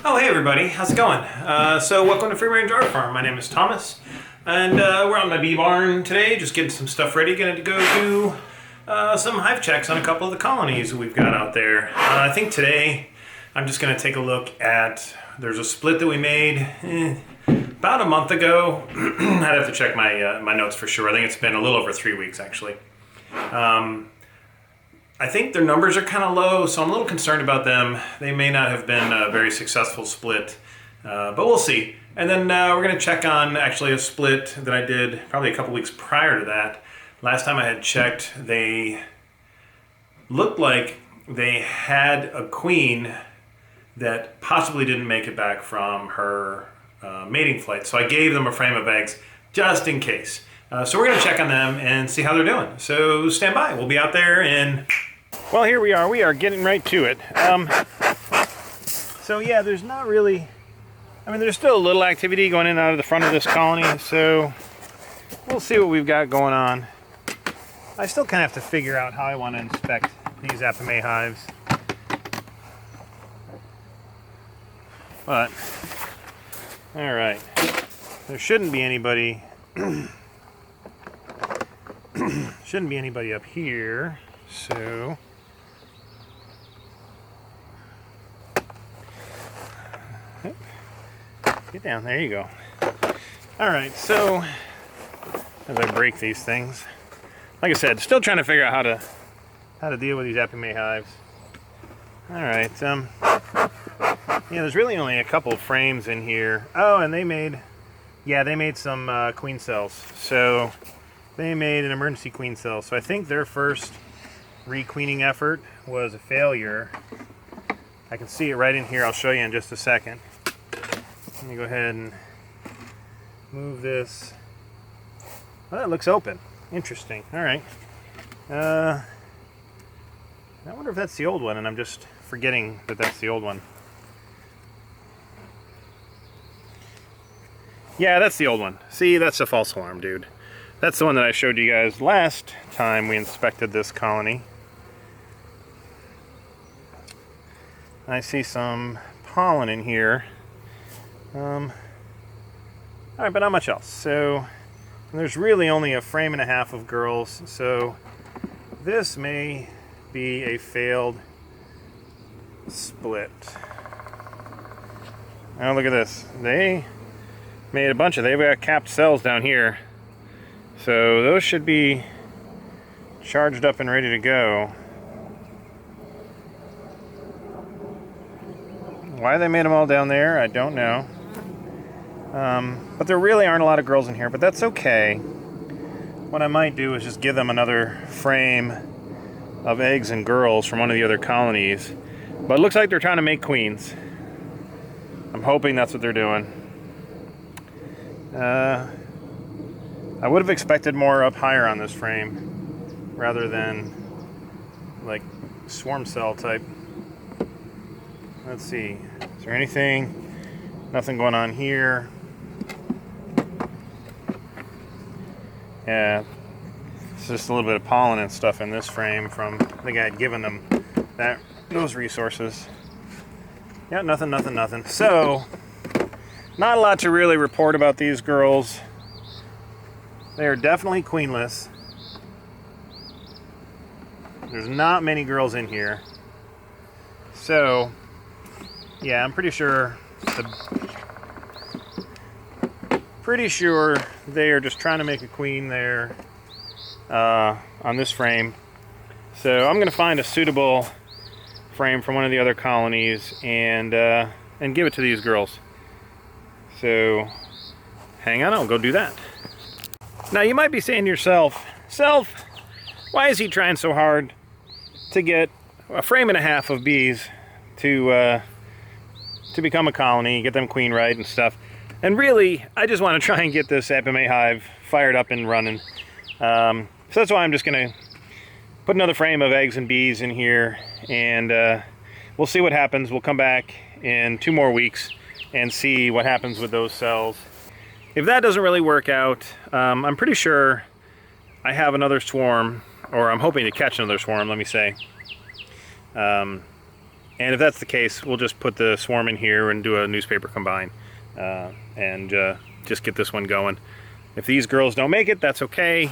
Oh, hey everybody, how's it going? So welcome to Free Range Art Farm. My name is Thomas, and we're on my bee barn today, just getting some stuff ready. Going to go do some hive checks on a couple of the colonies we've got out there. I think today I'm just going to take a look at, there's a split that we made about a month ago. I'd have to check my notes for sure. I think it's been a little over 3 weeks actually. I think their numbers are kind of low, so I'm a little concerned about them. They may not have been a very successful split, but we'll see. And then we're going to check on actually a split that I did probably a couple weeks prior to that. Last time I had checked, they looked like they had a queen that possibly didn't make it back from her mating flight. So I gave them a frame of eggs just in case. So we're going to check on them and see how they're doing. So stand by. We'll be out there in... Well, here we are. We are getting right to it. So yeah, there's not really... I mean, there's still a little activity going in and out of the front of this colony. So we'll see what we've got going on. I still kind of have to figure out how I want to inspect these Apame hives. But, all right. There shouldn't be anybody... shouldn't be anybody up here, so get down, there you go. All right, so as I break these things, like I said, still trying to figure out how to deal with these Apame hives. All right, yeah, there's really only a couple of frames in here. Oh, and they made some queen cells, so they made an emergency queen cell. So I think their first requeening effort was a failure. I can see it right in here. I'll show you in just a second. Let me go ahead and move this. Well, that looks open. Interesting. All right. I wonder if that's the old one, and I'm just forgetting that that's the old one. Yeah, that's the old one. See, that's a false alarm, dude. That's the one that I showed you guys last time we inspected this colony. I see some pollen in here. All right, but not much else. So there's really only a frame and a half of girls. So this may be a failed split. Oh, look at this. They made a bunch of, they've got capped cells down here. So those should be charged up and ready to go. Why they made them all down there, I don't know. But there really aren't a lot of girls in here, but that's okay. What I might do is just give them another frame of eggs and girls from one of the other colonies. But it looks like they're trying to make queens. I'm hoping that's what they're doing. I would have expected more up higher on this frame rather than like swarm cell type. Let's see, is there anything? Nothing going on here. Yeah, it's just a little bit of pollen and stuff in this frame from, I think I had given them those resources. Yeah, nothing. So, not a lot to really report about these girls. They are definitely queenless. There's not many girls in here. So, yeah, I'm pretty sure they are just trying to make a queen there on this frame. So I'm going to find a suitable frame from one of the other colonies and give it to these girls. So hang on, I'll go do that. Now you might be saying to yourself, Self, why is he trying so hard to get a frame and a half of bees to become a colony, get them queen right and stuff? And really, I just want to try and get this Apame hive fired up and running. So that's why I'm just going to put another frame of eggs and bees in here, and we'll see what happens. We'll come back in 2 more weeks and see what happens with those cells. If that doesn't really work out, I'm pretty sure I have another swarm, or I'm hoping to catch another swarm, let me say. And if that's the case, we'll just put the swarm in here and do a newspaper combine and just get this one going. If these girls don't make it, that's okay.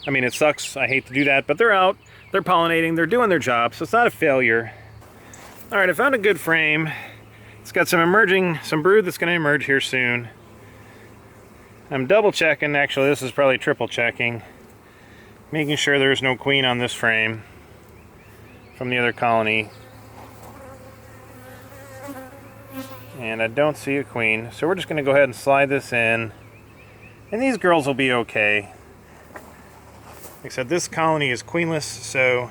I mean, it sucks. I hate to do that, but they're out. They're pollinating. They're doing their job, so it's not a failure. All right, I found a good frame. It's got some brood that's going to emerge here soon. I'm double checking. Actually, this is probably triple checking. Making sure there's no queen on this frame from the other colony. And I don't see a queen, so we're just going to go ahead and slide this in. And these girls will be okay. Like I said, this colony is queenless, so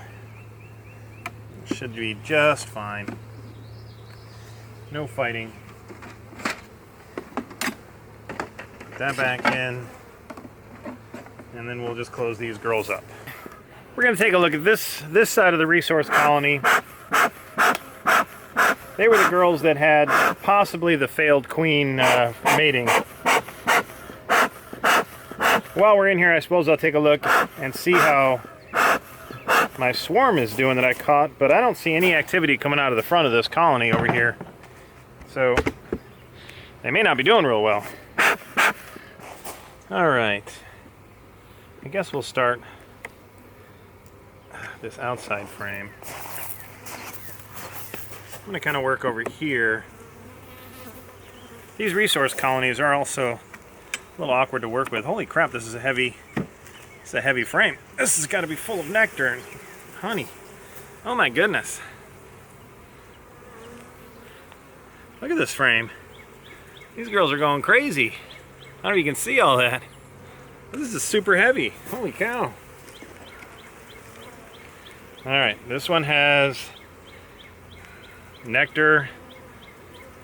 it should be just fine. No fighting. Put that back in. And then we'll just close these girls up. We're going to take a look at this side of the resource colony. They were the girls that had possibly the failed queen mating. While we're in here, I suppose I'll take a look and see how my swarm is doing that I caught, but I don't see any activity coming out of the front of this colony over here. So they may not be doing real well. All right. I guess we'll start this outside frame. I'm going to kind of work over here. These resource colonies are also a little awkward to work with. Holy crap, this is a heavy frame. This has got to be full of nectar and honey. Oh my goodness. Look at this frame. These girls are going crazy. I don't know if you can see all that. This is super heavy. Holy cow. Alright, this one has nectar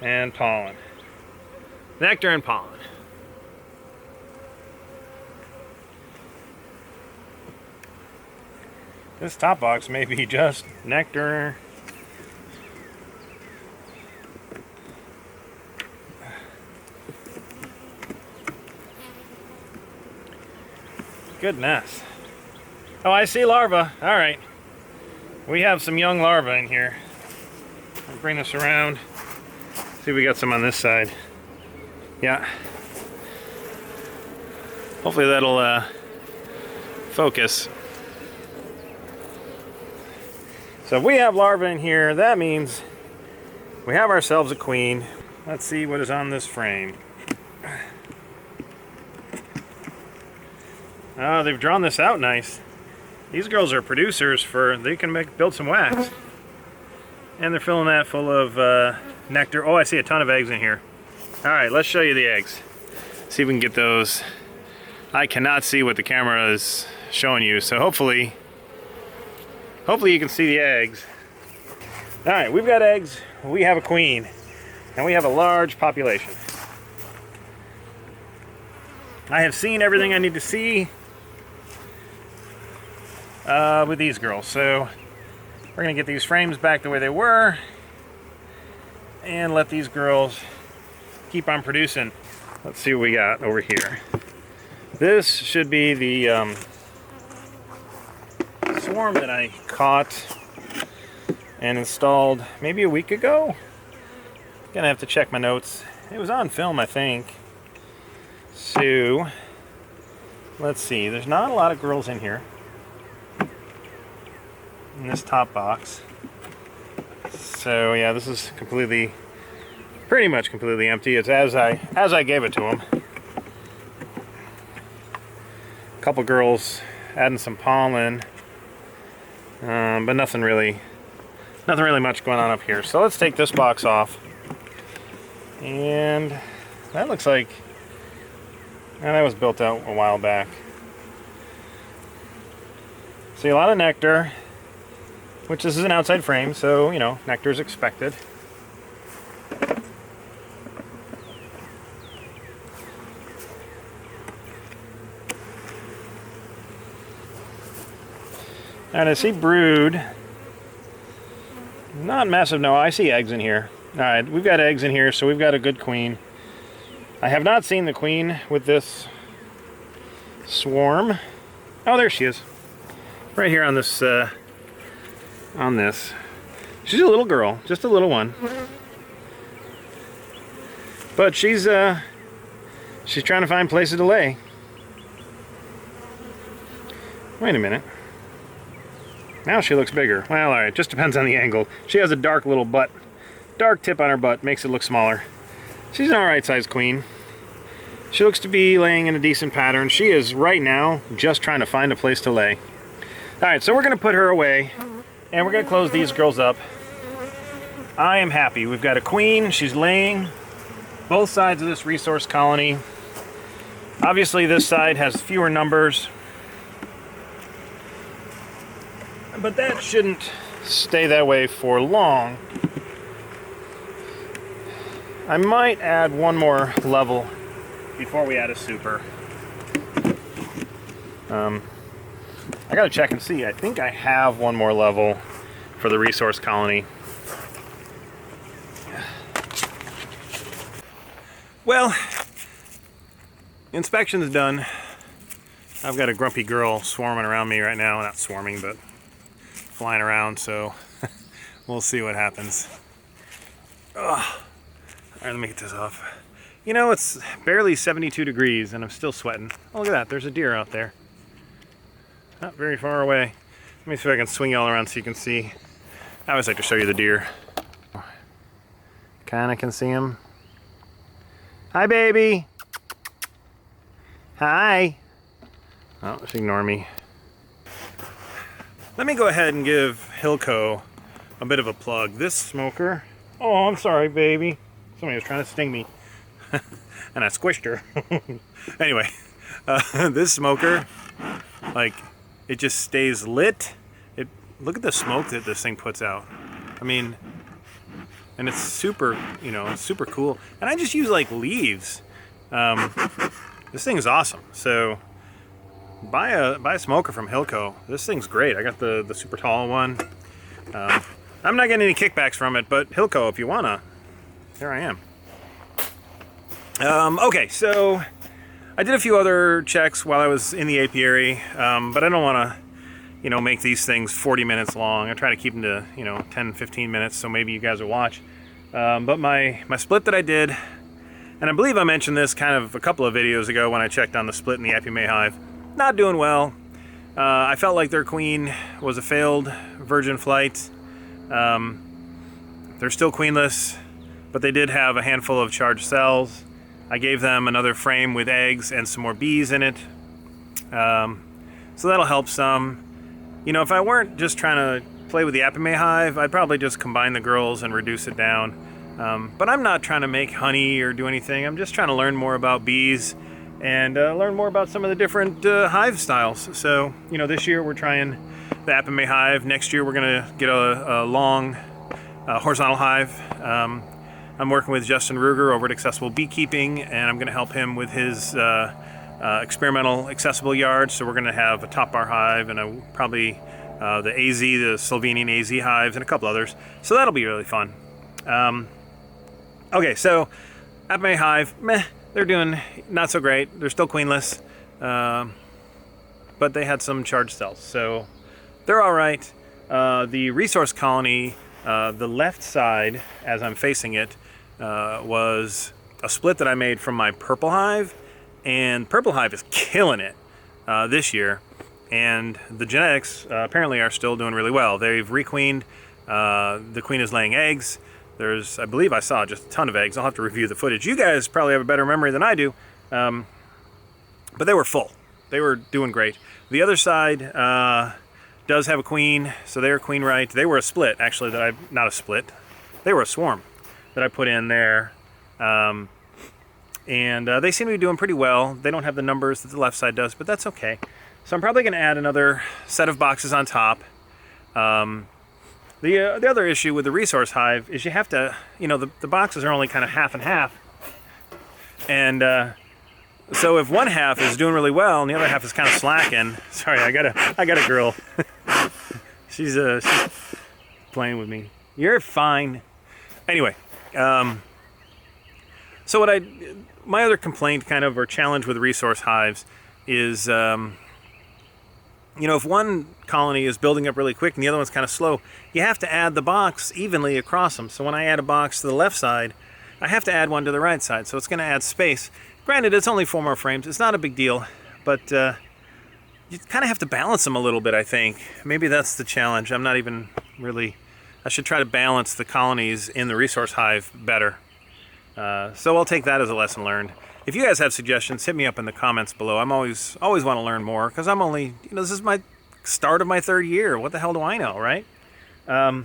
and pollen. Nectar and pollen. This top box may be just nectar. Goodness. Oh, I see larvae. All right. We have some young larvae in here. I'll bring this around. See if we got some on this side. Yeah. Hopefully that'll focus. So if we have larvae in here, that means we have ourselves a queen. Let's see what is on this frame. Oh, they've drawn this out nice. These girls are producers they can build some wax. And they're filling that full of nectar. Oh, I see a ton of eggs in here. All right, let's show you the eggs. See if we can get those. I cannot see what the camera is showing you, so hopefully you can see the eggs. All right, we've got eggs, we have a queen, and we have a large population. I have seen everything I need to see with these girls, so we're gonna get these frames back the way they were and let these girls keep on producing. Let's see what we got over here. This should be the swarm that I caught and installed maybe a week ago. Gonna have to check my notes. It was on film, I think. So let's see, there's not a lot of girls in here in this top box. So yeah, this is pretty much completely empty. It's as I gave it to them. A couple girls adding some pollen, but nothing really much going on up here. So let's take this box off, and that looks like that was built out a while back. See a lot of nectar, which this is an outside frame, so you know nectar is expected. And I see brood. Not massive, no, I see eggs in here. Alright, we've got eggs in here, so we've got a good queen. I have not seen the queen with this swarm. Oh, there she is. Right here on this, She's a little girl, just a little one. But she's trying to find places to lay. Wait a minute. Now she looks bigger. Well, alright, just depends on the angle. She has a dark little butt. Dark tip on her butt makes it look smaller. She's an alright sized queen. She looks to be laying in a decent pattern. She is right now just trying to find a place to lay. Alright, so we're going to put her away and we're going to close these girls up. I am happy. We've got a queen. She's laying both sides of this resource colony. Obviously this side has fewer numbers, but that shouldn't stay that way for long. I might add one more level before we add a super. I gotta check and see. I think I have one more level for the resource colony. Well, inspection's done. I've got a grumpy girl swarming around me right now. Not swarming, but flying around, so we'll see what happens. Ugh. Alright, let me get this off. You know, it's barely 72 degrees and I'm still sweating. Oh, look at that. There's a deer out there. Not very far away. Let me see if I can swing you all around so you can see. I always like to show you the deer. Kinda can see him. Hi, baby. Hi. Oh, just ignore me. Let me go ahead and give Hilco a bit of a plug. This smoker. Oh, I'm sorry, baby. Somebody was trying to sting me. And I squished her. Anyway, this smoker, like, it just stays lit. Look at the smoke that this thing puts out. I mean, and it's super, you know, it's super cool. And I just use like leaves. This thing is awesome. So buy a smoker from Hilco. This thing's great. I got the super tall one. I'm not getting any kickbacks from it, but Hilco, if you wanna, here I am. Okay, so I did a few other checks while I was in the apiary, but I don't want to, you know, make these things 40 minutes long. I try to keep them to, you know, 10, 15 minutes, so maybe you guys will watch. But my split that I did, and I believe I mentioned this kind of a couple of videos ago when I checked on the split in the Apiary Hive, not doing well. I felt like their queen was a failed virgin flight. They're still queenless, but they did have a handful of charged cells. I gave them another frame with eggs and some more bees in it. So that'll help some. You know, if I weren't just trying to play with the Apiary Hive, I'd probably just combine the girls and reduce it down. But I'm not trying to make honey or do anything. I'm just trying to learn more about bees and learn more about some of the different hive styles. So, you know, this year we're trying the Apiary Hive. Next year we're gonna get a long horizontal hive. I'm working with Justin Ruger over at Accessible Beekeeping, and I'm going to help him with his experimental accessible yard. So we're going to have a top bar hive and probably the AZ, the Slovenian AZ hives, and a couple others. So that'll be really fun. Okay, so Apiary Hive, meh, they're doing not so great. They're still queenless, but they had some charged cells, so they're all right. The resource colony, the left side, as I'm facing it, was a split that I made from my purple hive, and purple hive is killing it this year, and the genetics apparently are still doing really well. They've requeened. The queen is laying eggs. There's, I believe I saw just a ton of eggs. I'll have to review the footage. You guys probably have a better memory than I do, but they were full. They were doing great. The other side does have a queen, so they were queen right. They were a split, actually, not a split. They were a swarm that I put in there. And they seem to be doing pretty well. They don't have the numbers that the left side does, but that's okay. So I'm probably gonna add another set of boxes on top. The other issue with the resource hive is you have to, you know, the boxes are only kind of half and half. And so if one half is doing really well and the other half is kind of slacking, sorry, I got a girl. she's playing with me. You're fine. Anyway, so my other complaint kind of, or challenge with resource hives is, you know, if one colony is building up really quick and the other one's kind of slow, you have to add the box evenly across them. So when I add a box to the left side, I have to add one to the right side. So it's going to add space. Granted, it's only 4 more frames. It's not a big deal, but you kind of have to balance them a little bit, I think. Maybe that's the challenge. I'm not even really... I should try to balance the colonies in the resource hive better. So I'll take that as a lesson learned. If you guys have suggestions, hit me up in the comments below. I'm always want to learn more, because I'm only, you know, this is my start of my 3rd year. What the hell do I know, right? So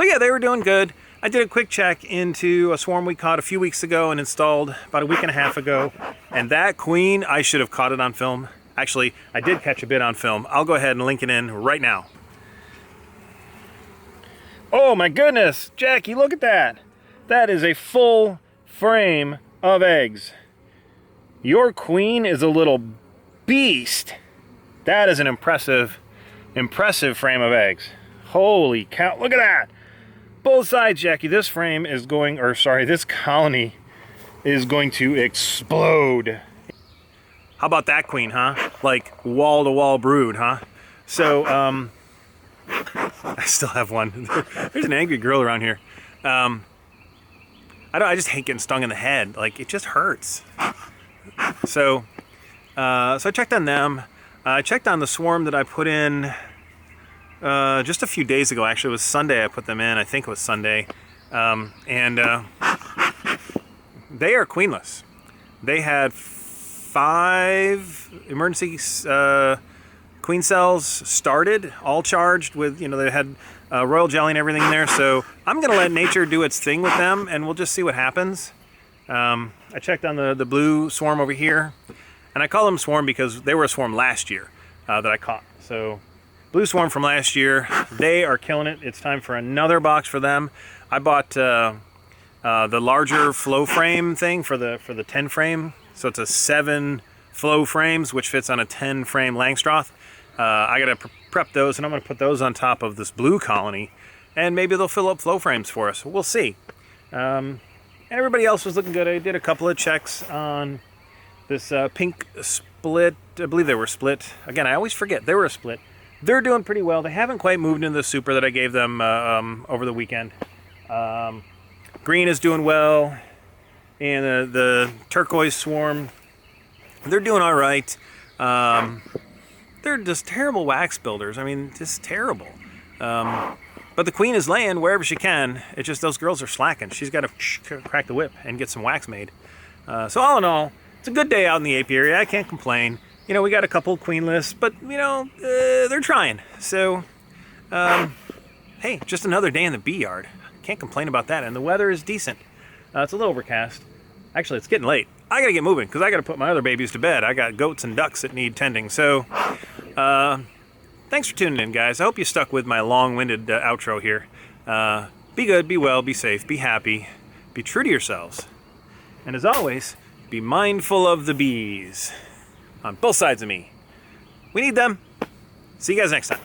yeah, they were doing good. I did a quick check into a swarm we caught a few weeks ago and installed about a week and a half ago. And that queen, I should have caught it on film. Actually, I did catch a bit on film. I'll go ahead and link it in right now. Oh my goodness, Jackie, look at that. That is a full frame of eggs. Your queen is a little beast. That is an impressive frame of eggs. Holy cow, look at that. Both sides, Jackie. This frame is going, or sorry, this colony is going to explode. How about that queen, huh? Like wall-to-wall brood, huh? So, I still have one. There's an angry girl around here. I just hate getting stung in the head. Like, it just hurts. So I checked on them. I checked on the swarm that I put in just a few days ago. Actually, it was Sunday I put them in. I think it was Sunday. And they are queenless. They had 5 emergency queen cells started, all charged with, you know, they had royal jelly and everything in there. So I'm going to let nature do its thing with them, and we'll just see what happens. I checked on the blue swarm over here, and I call them swarm because they were a swarm last year that I caught. So blue swarm from last year, they are killing it. It's time for another box for them. I bought the larger flow frame thing for the 10 frame. So it's a 7 flow frames, which fits on a 10 frame Langstroth. I gotta prep those, and I'm gonna put those on top of this blue colony, and maybe they'll fill up flow frames for us. We'll see. And everybody else was looking good. I did a couple of checks on this pink split. I believe they were split. Again, I always forget they were a split. They're doing pretty well. They haven't quite moved into the super that I gave them over the weekend. Green is doing well, and the turquoise swarm, they're doing all right. They're just terrible wax builders. I mean, just terrible. But the queen is laying wherever she can. It's just those girls are slacking. She's got to crack the whip and get some wax made. So all in all, it's a good day out in the apiary. I can't complain. You know, we got a couple queenless, but, you know, they're trying. So, hey, just another day in the bee yard. Can't complain about that. And the weather is decent. It's a little overcast. Actually, it's getting late. I gotta get moving because I gotta put my other babies to bed. I got goats and ducks that need tending. So, thanks for tuning in, guys. I hope you stuck with my long-winded outro here. Be good, be well, be safe, be happy, be true to yourselves. And as always, be mindful of the bees on both sides of me. We need them. See you guys next time.